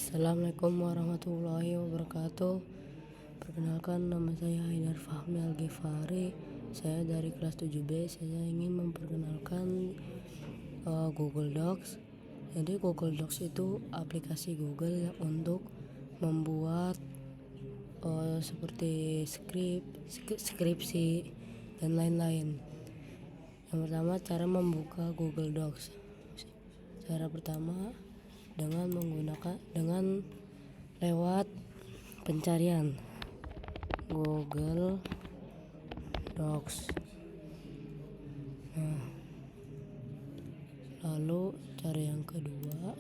Assalamualaikum warahmatullahi wabarakatuh. Perkenalkan, nama saya Haidar Fahmi Al-Ghifari. Saya dari kelas 7B. Saya ingin memperkenalkan Google Docs. Jadi Google Docs itu aplikasi Google yang untuk membuat seperti skripsi dan lain-lain. Yang pertama, cara membuka Google Docs. Cara pertama dengan lewat pencarian Google Docs. Lalu cara yang kedua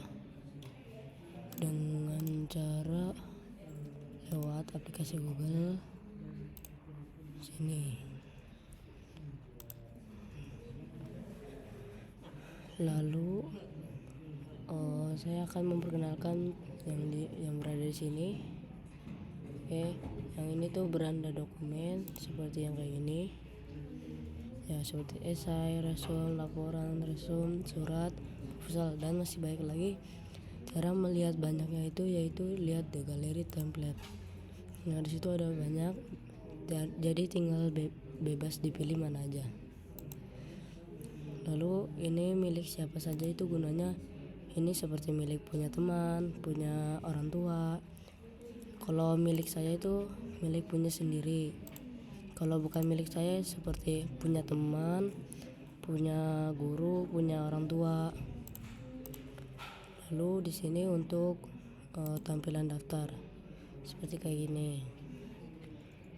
dengan cara lewat aplikasi Google sini. Lalu saya akan memperkenalkan yang berada di sini. Yang ini tuh beranda dokumen seperti yang kayak gini. Ya, seperti esai, resume, laporan, resume, surat, proposal, dan masih banyak lagi. Cara melihat banyaknya itu yaitu lihat di galeri template. Nah, di situ ada banyak. Jadi tinggal bebas dipilih mana aja. Lalu ini milik siapa saja itu gunanya. Ini seperti milik punya teman, punya orang tua. Kalau milik saya itu milik punya sendiri. Kalau bukan milik saya seperti punya teman, punya guru, punya orang tua. Lalu di sini untuk tampilan daftar seperti kayak gini.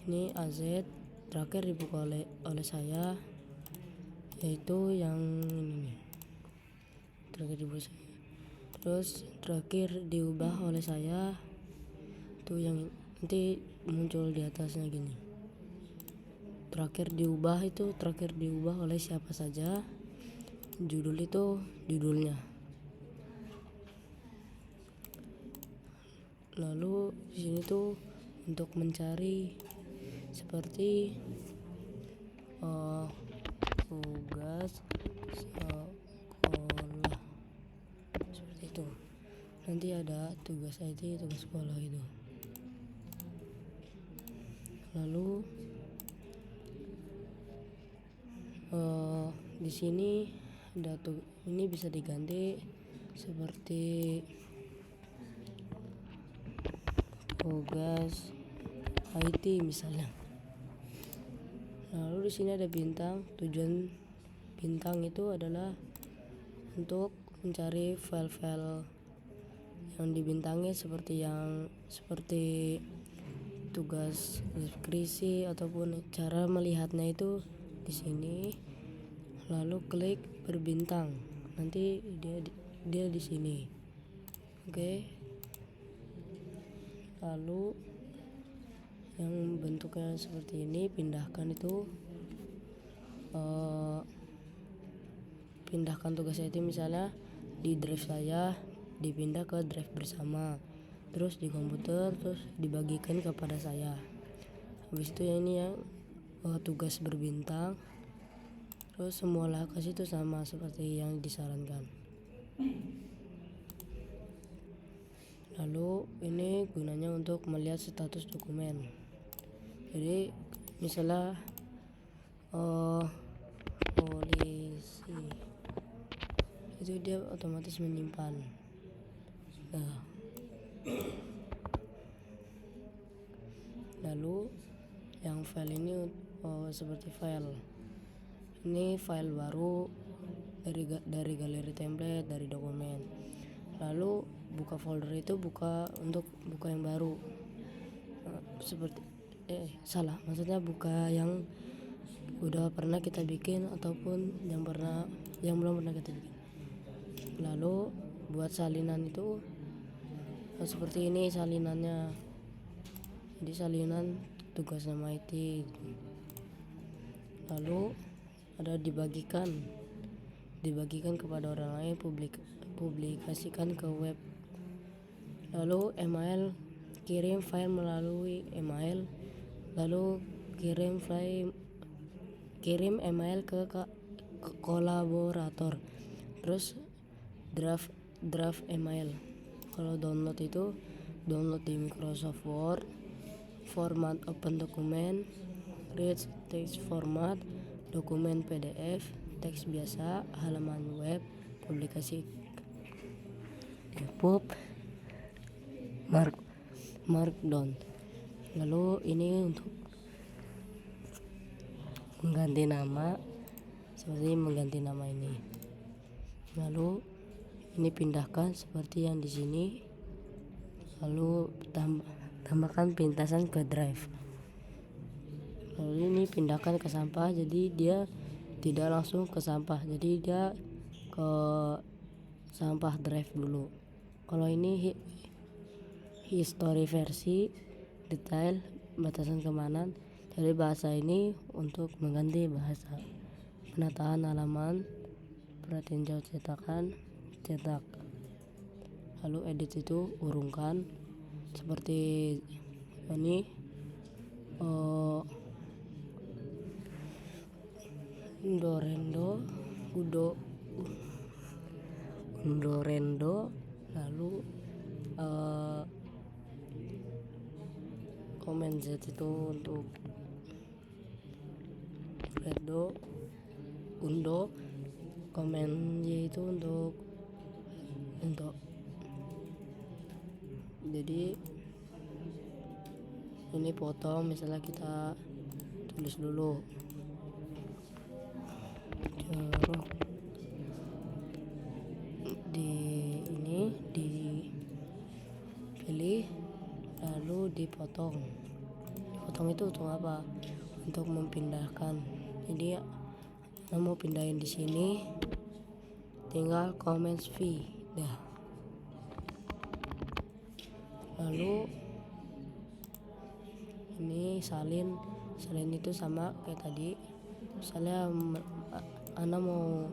Ini AZ terakhir dibuka oleh saya, yaitu yang ini terakhir dibuka saya. Terus terakhir diubah oleh saya tuh yang nanti muncul di atasnya gini. Terakhir diubah oleh siapa saja. Judul itu judulnya. Lalu di sini tuh untuk mencari seperti tugas sekolah seperti itu. Nanti ada tugas IT, tugas sekolah itu. Lalu di sini ada ini bisa diganti seperti tugas IT misalnya. Lalu di sini ada bintang. Tujuan bintang itu adalah untuk mencari file-file yang dibintangi seperti tugas deskripsi ataupun cara melihatnya itu di sini. Lalu klik berbintang. Nanti dia di sini. Oke. Lalu yang bentuknya seperti ini, pindahkan tugas itu misalnya di drive saya, dipindah ke drive bersama, terus di komputer, terus dibagikan kepada saya. Habis itu ini yang tugas berbintang. Terus semua lokasi itu sama seperti yang disarankan. Lalu ini gunanya untuk melihat status dokumen. Jadi misalnya polisi itu dia otomatis menyimpan. Nah, lalu yang file ini seperti ini file baru dari galeri template, dari dokumen. Lalu buka folder itu buka yang baru. Maksudnya buka yang udah pernah kita bikin ataupun yang belum pernah kita bikin. Lalu buat salinan itu seperti ini salinannya. Jadi salinan tugas nama IT. Lalu ada dibagikan kepada orang lain, publikasikan ke web. Lalu email, kirim file melalui email. Lalu kirim email ke kolaborator. Terus draft email Kalau download itu download di Microsoft Word, format open dokumen, rich text format, dokumen PDF, teks biasa, halaman web, publikasi EPUB, Markdown. Lalu ini untuk mengganti nama, seperti mengganti nama ini. Lalu ini pindahkan seperti yang di sini. Lalu tambahkan pintasan ke drive. Lalu ini pindahkan ke sampah, jadi dia tidak langsung ke sampah, jadi dia ke sampah drive dulu. Kalau ini history versi, detail, batasan keamanan. Jadi bahasa ini untuk mengganti bahasa. Penataan halaman, perhatian jauh cetakan, cetak. Lalu edit itu urungkan seperti ini. Undorendo, lalu komen Z itu untuk redo, undo, komen Y itu untuk jadi ini potong, misalnya kita tulis dulu jeruk, dipilih lalu dipotong itu untuk apa? Untuk memindahkan. Jadi mau pindahin di sini, tinggal comments V dah. Lalu ini salin itu sama kayak tadi. Misalnya Anda mau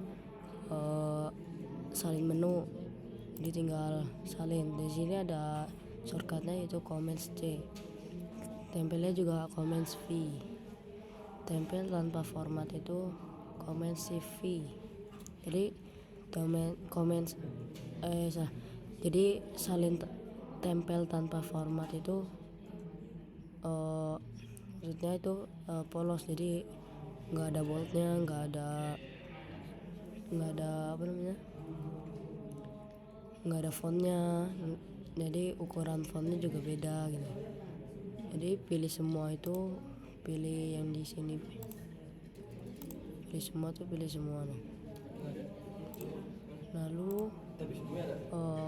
salin menu, jadi tinggal salin. Di sini ada shortcutnya yaitu comments C. Tempelnya juga comments V. Tempel tanpa format itu comments CV. Jadi jadi salin tempel tanpa format itu maksudnya itu polos, jadi nggak ada boldnya, nggak ada fontnya, jadi ukuran fontnya juga beda gitu. Jadi pilih semua itu, pilih yang di sini, pilih semua nih. Lalu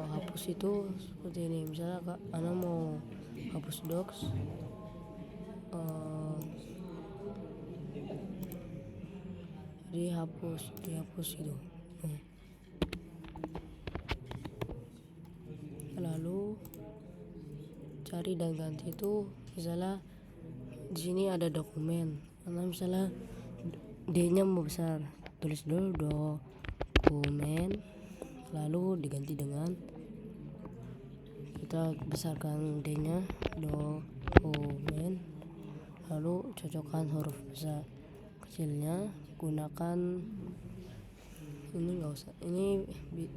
hapus itu seperti ini. Misalnya Anda mau hapus docs, dihapus gitu. Lalu cari dan ganti itu, misalnya di sini ada dokumen, karena misalnya D-nya mau besar, tulis dulu dokumen, lalu diganti dengan, kita besarkan D-nya, dokumen, lalu cocokkan huruf besar kecilnya, gunakan ini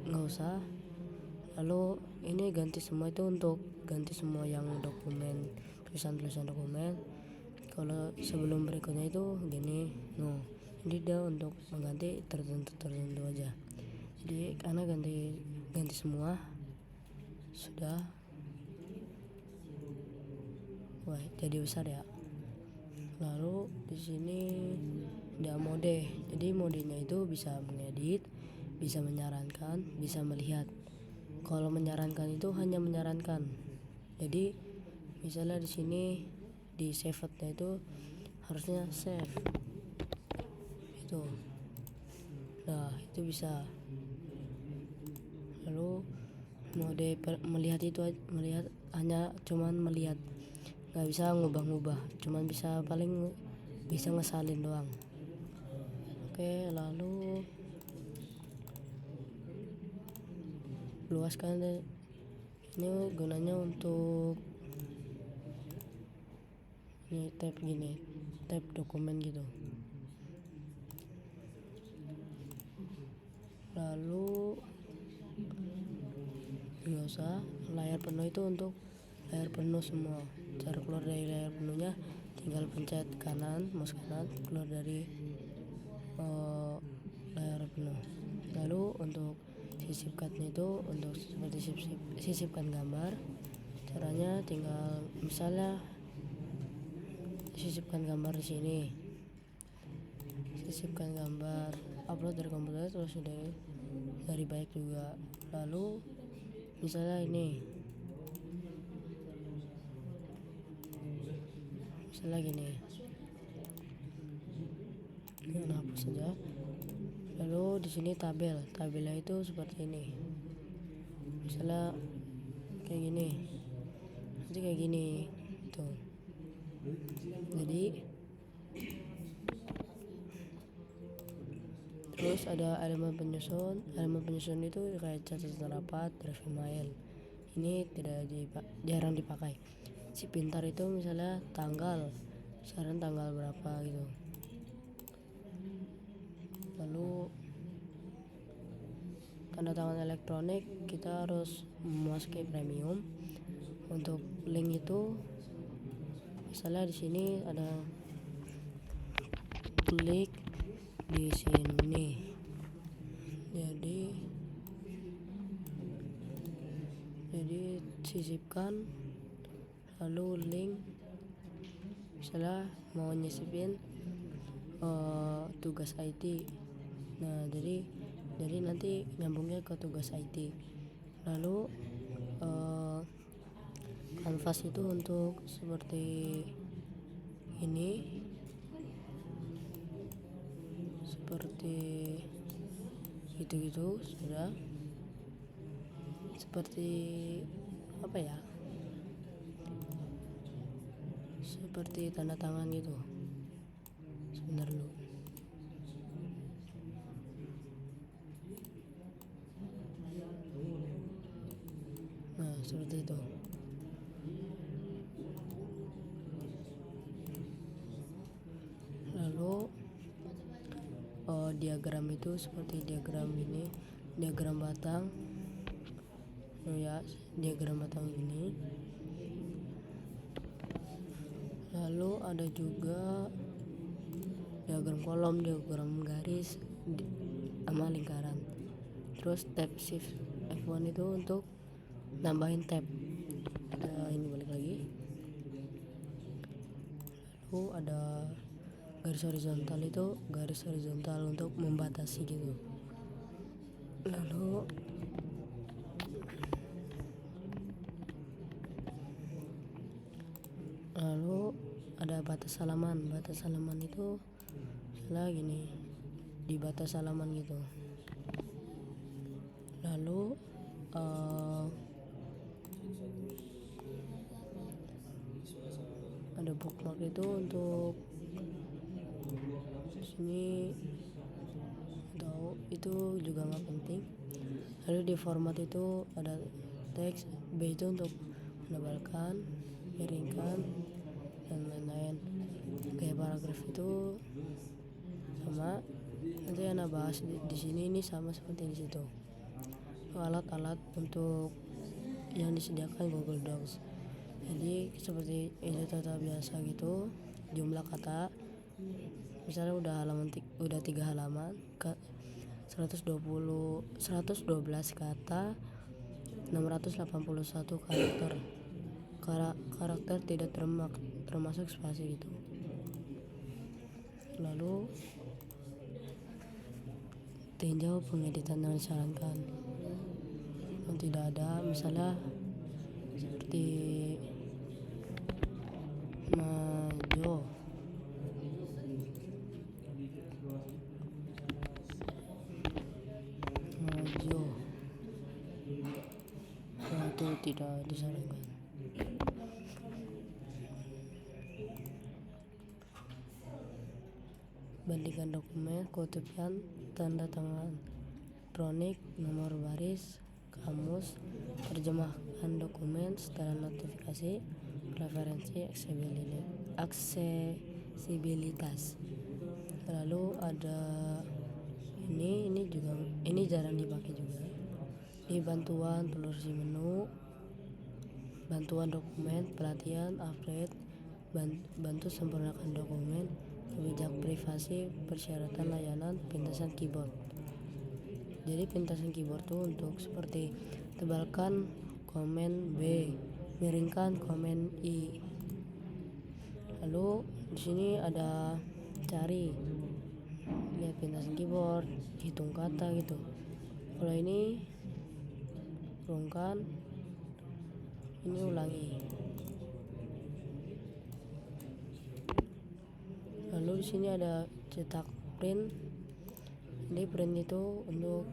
nggak usah. Lalu ini ganti semua itu untuk ganti semua yang dokumen, tulisan dokumen. Kalau sebelum berikutnya itu gini, jadi dia untuk mengganti tertentu aja. Jadi karena ganti semua sudah, jadi besar ya. Lalu di sini ada mode. Jadi modenya itu bisa mengedit, bisa menyarankan, bisa melihat. Kalau menyarankan itu hanya menyarankan. Jadi misalnya di sini di save-nya itu harusnya save. Itu. Nah, itu bisa. Lalu mode melihat itu hanya cuman melihat. Nggak bisa ngubah-ngubah, cuman paling bisa ngesalin doang. Oke, lalu luaskan deh. Ini gunanya untuk ini tab dokumen gitu. Lalu nggak usah. Layar penuh itu untuk layar penuh semua. Cara keluar dari layar penuhnya tinggal pencet kanan, mouse kanan, keluar dari layar penuh. Lalu untuk sisipkannya itu untuk seperti sisipkan gambar, caranya tinggal misalnya sisipkan gambar di sini, sisipkan gambar, upload dari komputer terus dari baik juga. Lalu misalnya ini, misalnya gini, ini hapus saja. Lalu di sini tabelnya itu seperti ini, misalnya kayak gini, nanti kayak gini tuh. Jadi terus ada elemen penyusun itu kayak catatan rapat, drive file. Ini jarang dipakai. Si pintar itu misalnya saran tanggal berapa gitu. Lalu tanda tangan elektronik kita harus memasuki premium. Untuk link itu misalnya di sini ada klik di sini. Jadi sisipkan, lalu link misalnya mau nyisipin tugas IT. Nah, jadi nanti nyambungnya ke tugas IT. Lalu kanvas itu untuk seperti ini, seperti gitu sudah seperti apa ya, seperti tanda tangan gitu. Sebentar dulu. Nah, seperti itu. Lalu diagram itu seperti diagram ini, diagram batang. Diagram batang ini. Lalu ada juga diagram kolom, diagram garis sama lingkaran. Terus tab shift F1 itu untuk nambahin tab. Ini balik lagi. Lalu ada garis horizontal untuk membatasi gitu. Lalu ada batas halaman itu misalnya gini, di batas halaman gitu. Lalu ada bookmark itu untuk sini, atau itu juga nggak penting. Lalu di format itu ada teks, B itu untuk menebalkan, miringkan, dan lain-lain. Kayak paragraf itu sama, nanti anak bahas di sini ini sama seperti di situ. Alat-alat untuk yang disediakan Google Docs. Jadi seperti itu tata biasa gitu. Jumlah kata misalnya udah 3 halaman, 112 kata, 681 karakter tidak termasuk spasi gitu. Lalu tinjau pengeditan yang disarankan. Yang tidak ada misalnya seperti maju itu tidak disarankan. Bandingkan dokumen, kutipan, tanda tangan elektronik, nomor baris, kamus, terjemahkan dokumen, setelah notifikasi, preferensi, aksesibilitas. Lalu ada ini jarang dipakai juga, Di bantuan penelusuran menu, bantuan dokumen, pelatihan, upgrade, bantu sempurnakan dokumen, bijak privasi, persyaratan layanan, pintasan keyboard. Jadi pintasan keyboard itu untuk seperti tebalkan komen B, miringkan komen I. Lalu di sini ada cari, lihat pintasan keyboard, hitung kata gitu. Kalau ini kurungkan, ini ulangi. Lalu di sini ada cetak print. Jadi print itu untuk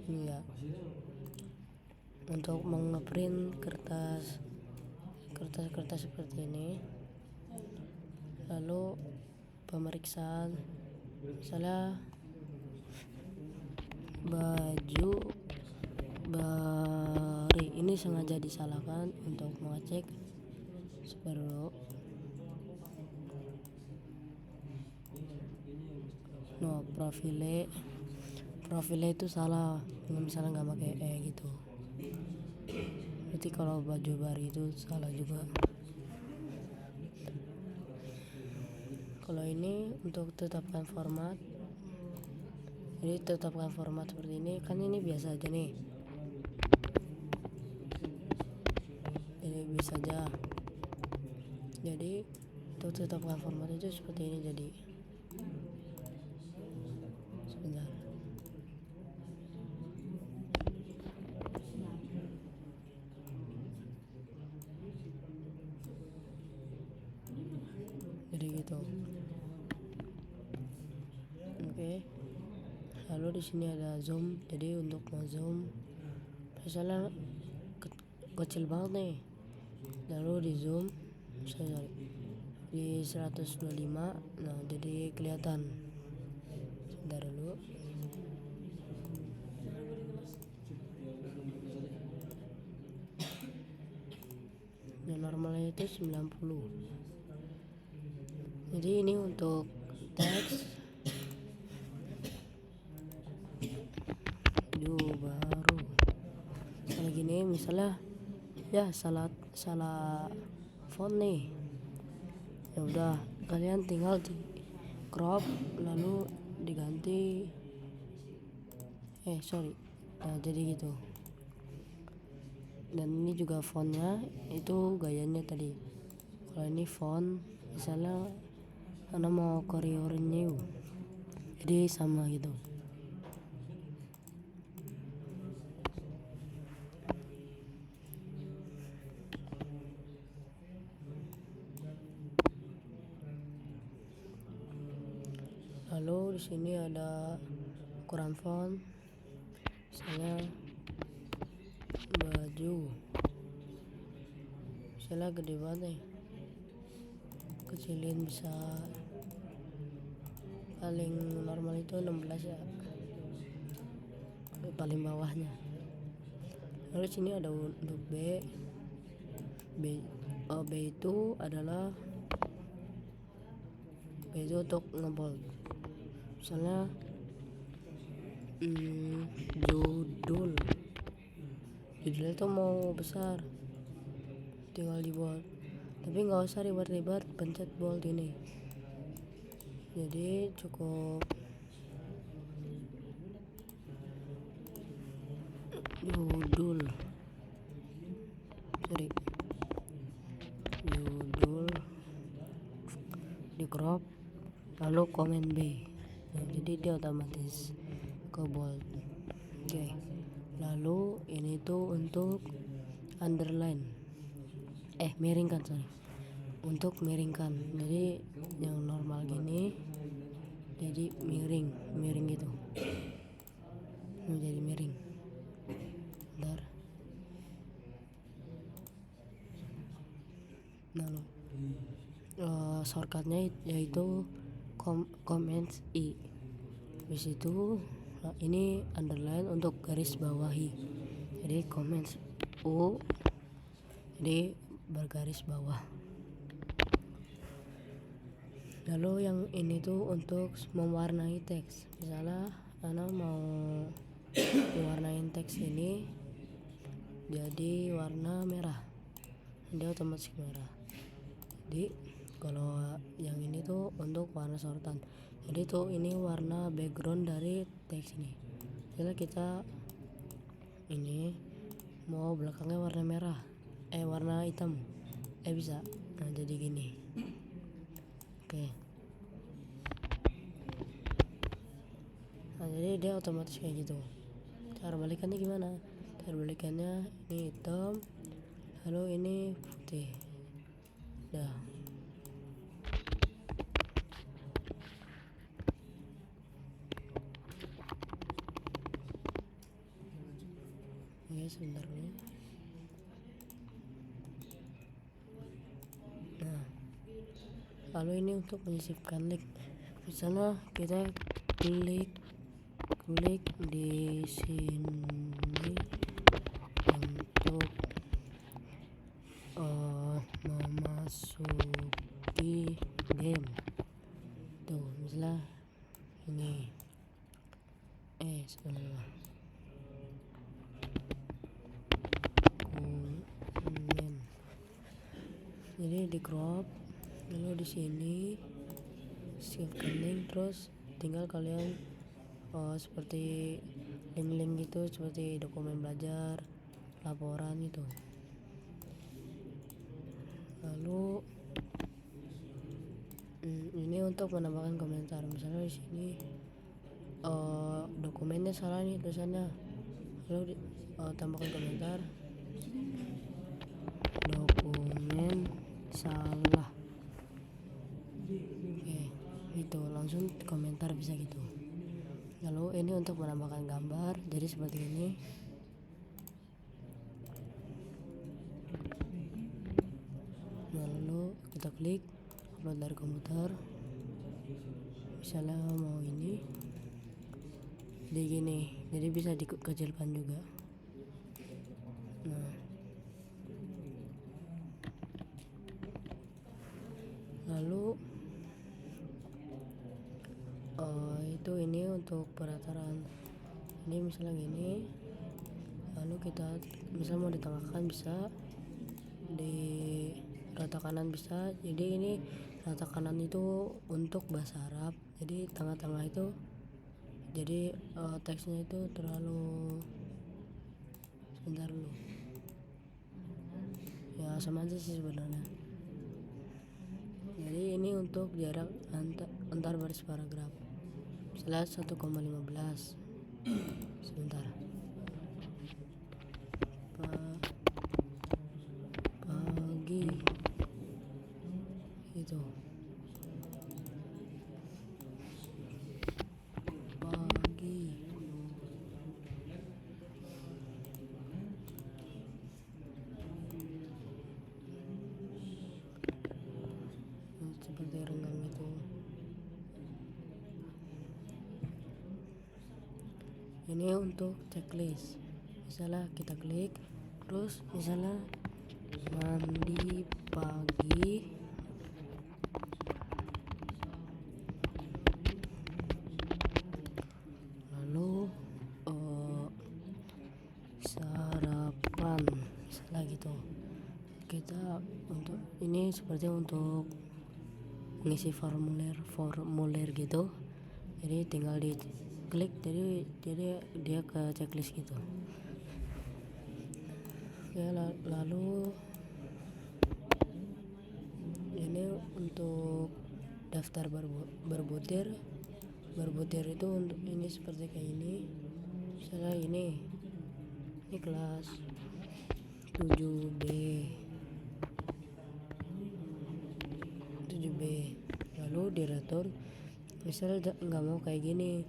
ini ya, untuk mengeprint kertas seperti ini. Lalu pemeriksaan, misalnya baju bari ini sengaja disalahkan untuk mengecek dulu. No, profile itu salah, misalnya nggak pakai gitu. Berarti kalau baju bari itu salah juga. Kalau ini untuk tetapkan format, jadi tetapkan format seperti ini, kan ini biasa aja nih, jadi biasa aja. Jadi untuk tetapkan format itu seperti ini. Jadi sebentar, jadi gitu. Oke. Lalu di sini ada zoom. Jadi untuk nge-zoom, misalnya kecil banget nih, lalu di zoom di 125, nah jadi kelihatan. Sebentar dulu. Yang normalnya itu 90. Jadi ini untuk teks baru. Kalau gini misalnya ya salah font nih, ya udah kalian tinggal di crop lalu diganti nah jadi gitu. Dan ini juga fontnya itu gayanya tadi. Kalau ini font misalnya karena mau Korean new, jadi sama gitu. Lalu di sini ada ukuran font, misalnya baju, misalnya gede banget nih, kecilin bisa, paling normal itu 16 ya, paling bawahnya. Lalu sini ada untuk B itu adalah B itu untuk ngebold, misalnya judulnya itu mau besar, tinggal di bold, tapi nggak usah ribet-ribet pencet bold ini, jadi cukup judul di crop lalu komen B, nah, jadi dia otomatis ke bold. Oke. Lalu ini tuh untuk underline miringkan, untuk miringkan, jadi yang normal gini jadi miring gitu, jadi miring. Bentar. Lalu shortcutnya yaitu comments I. Habis itu ini underline untuk garis bawahi, jadi comments U, jadi bergaris bawah. Lalu yang ini tuh untuk mewarnai teks, misalnya anak mau diwarnain teks ini jadi warna merah, dia otomatis merah. Jadi kalau yang ini tuh untuk warna sorotan, jadi tuh ini warna background dari teks ini. Jadi kita ini mau belakangnya warna merah, warna hitam, bisa. Nah jadi gini. Oke. Nah jadi dia otomatis kayak gitu. Cara balikannya gimana? Cara balikannya ini hitam, lalu ini putih. Dah. Oke, sebentar nih. Nah, lalu ini untuk menyisipkan link. Misalnya kita klik di sini untuk memasuki game. Tuh, misalnya ini sebenarnya jadi di crop, lalu di sini sisipkan link, terus tinggal kalian seperti link-link gitu, seperti dokumen belajar, laporan gitu. Lalu ini untuk menambahkan komentar. Misalnya di sini dokumennya salah nih tulisannya, lalu tambahkan komentar, dokumen salah. Oke, gitu langsung komentar bisa gitu. Lalu ini untuk menambahkan gambar, jadi seperti ini. Lalu kita klik upload dari komputer, misalnya mau ini, jadi gini, jadi bisa dikecilkan juga. Nah, lalu itu ini untuk peraturan. Ini misalnya gini, lalu kita misal mau ditengahkan bisa, di rata kanan bisa. Jadi ini rata kanan itu untuk bahasa Arab, jadi tengah-tengah itu jadi teksnya itu terlalu, sebentar dulu ya, sama aja sih sebenarnya. Jadi ini untuk jarak antar baris paragraf, misalnya 1,15. Sebentar, pagi itu pagi. Seperti renggang itu. Ini untuk checklist, misalnya kita klik, terus misalnya mandi pagi, lalu sarapan, misalnya gitu. Kita untuk ini seperti untuk mengisi formulir gitu, jadi tinggal diklik, jadi dia ke checklist gitu ya. Lalu ini untuk daftar berbutir itu untuk ini seperti kayak ini. Misalnya ini kelas 7B, lalu diatur. Misalnya nggak mau kayak gini,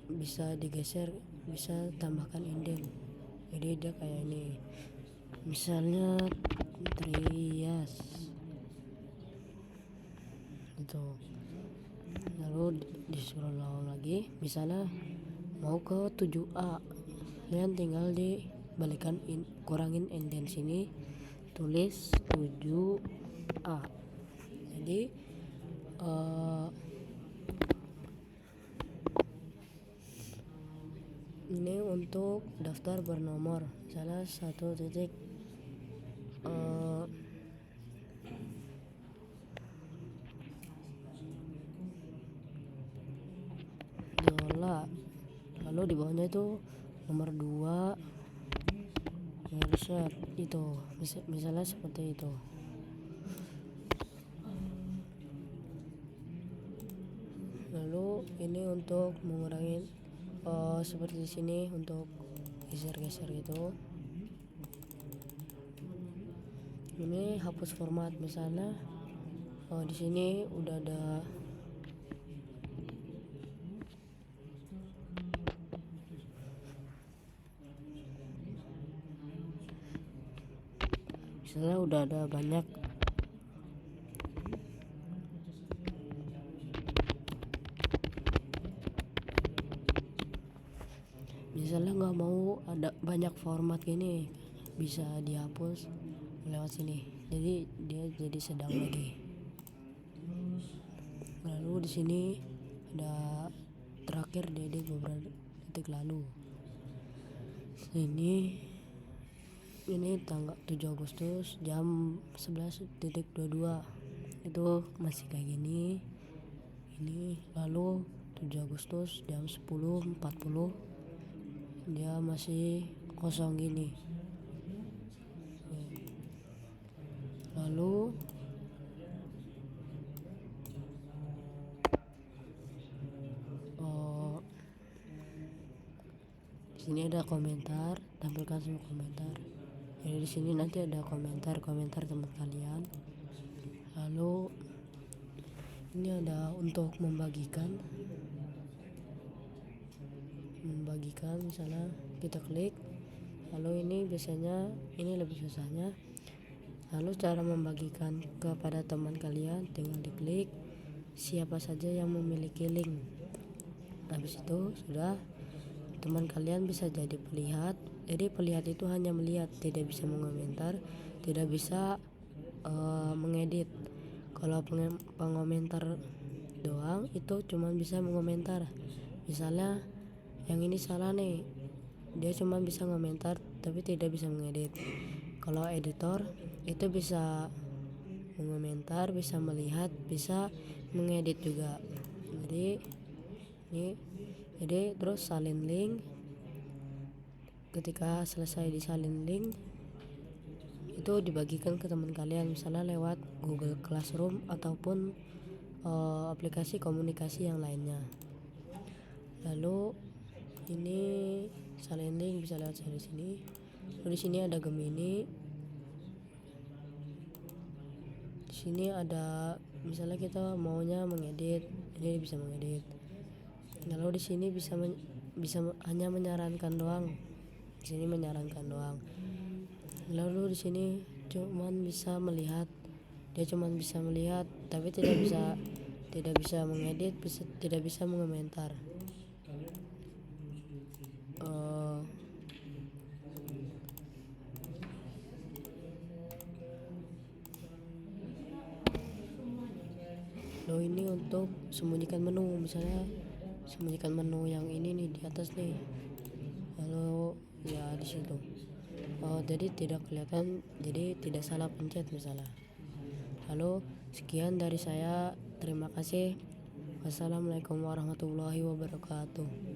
bisa digeser, bisa tambahkan inden, jadi dia kayak ini, misalnya Trias gitu. Lalu disuruh ulang lagi, misalnya mau ke 7A, kalian tinggal dibalikan kurangin inden sini, tulis 7A. Jadi ini untuk daftar bernomor, misalnya 1 titik Zola, lalu di bawahnya itu nomor 2 Mercer itu, misalnya seperti itu. Lalu ini untuk mengurangi seperti di sini untuk geser-geser gitu. Ini hapus format, misalnya di sini udah ada banyak. Misalnya nggak mau ada banyak format gini, bisa dihapus lewat sini. Jadi dia jadi sedang lagi. Lalu di sini ada terakhir diedit beberapa detik lalu. Ini tanggal 7 Agustus jam 11.22 itu masih kayak gini. Ini lalu 7 Agustus jam 10.40 dia masih kosong gini. Lalu di sini ada komentar, tampilkan semua komentar. Jadi di sini nanti ada komentar teman kalian. Lalu ini ada untuk membagikan, misalnya kita klik. Lalu ini biasanya ini lebih susahnya. Lalu cara membagikan kepada teman kalian tinggal diklik siapa saja yang memiliki link. Habis itu sudah teman kalian bisa jadi pelihat. Jadi pelihat itu hanya melihat, tidak bisa mengomentar, tidak bisa mengedit. Kalau pengomentar doang itu cuma bisa mengomentar. Misalnya yang ini salah nih, dia cuma bisa mengomentar tapi tidak bisa mengedit. Kalau editor itu bisa mengomentar, bisa melihat, bisa mengedit juga. Jadi terus salin link. Ketika selesai disalin link itu dibagikan ke teman kalian, misalnya lewat Google Classroom ataupun aplikasi komunikasi yang lainnya. Lalu ini salin link bisa lewat sini. Lalu di sini ada Gemini. Di sini ada misalnya kita maunya mengedit, ini bisa mengedit. Lalu di sini bisa hanya menyarankan doang. Di sini menyarankan doang. Lalu di sini cuman bisa melihat. Dia cuman bisa melihat tapi tidak bisa mengedit, tidak bisa mengomentar. Lalu ini untuk sembunyikan menu, misalnya sembunyikan menu yang ini nih di atas nih. Lalu ya di situ. Jadi tidak kelihatan, jadi tidak salah pencet misalnya. Lalu sekian dari saya, terima kasih. Wassalamualaikum warahmatullahi wabarakatuh.